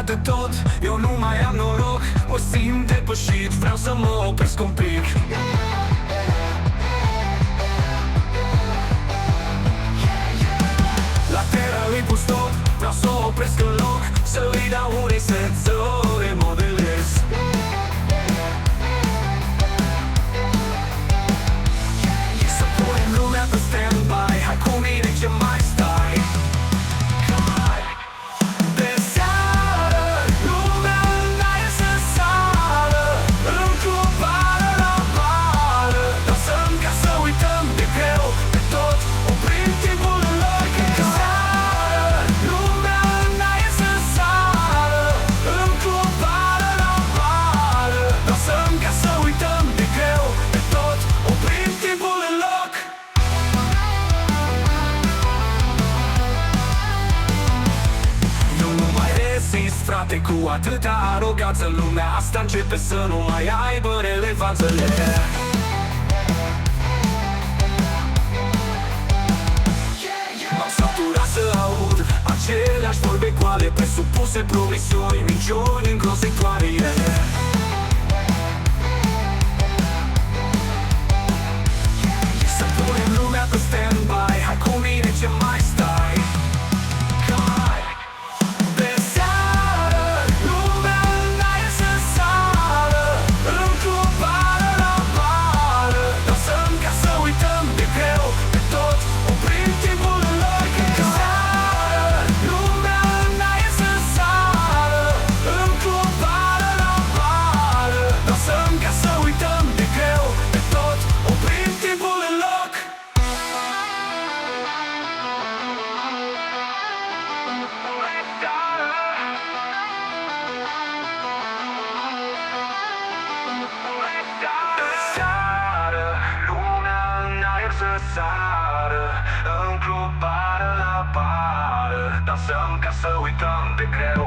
de tot, eu nu mai am noroc. Mă simt depășit, vreau să mă opresc un pic. La terra îi pus tot, vreau să o opresc în loc, să îi dau un reset, să o remodelez. Să punem lumea pe stand-by, hai cu mine, ce mai stai? De seară, lumea în aer să sară, în club, bară la bară. Dansăm ca să uităm de greu, de tot, oprim timpul în loc. De seară, lumea în aer să sară, în club, bară la bară. Dansăm ca să uităm de greu, de tot, oprim timpul în loc. Eu nu mai rezist, frate, cu atâta aroganță. Lumea asta începe să nu mai aibă relevanță. M-am săturat să aud aceleași vorbe goale, presupuse promisiuni, minciuni îngrozitoare. Să punem lumea pe stand-by, hai cu mine, ce mai stai? De seară, lumea în aer să sară, în club, bară la bară. Dansăm ca să uităm de greu, de tot, oprim timpul în loc. De seară, lumea în aer să sară, în club, bară la bară. Dansăm ca să uităm de greu, de tot, oprim timpul în loc. Seară, lumea în aer să sară, în club, bară la bară. Dansăm ca să uităm de greu,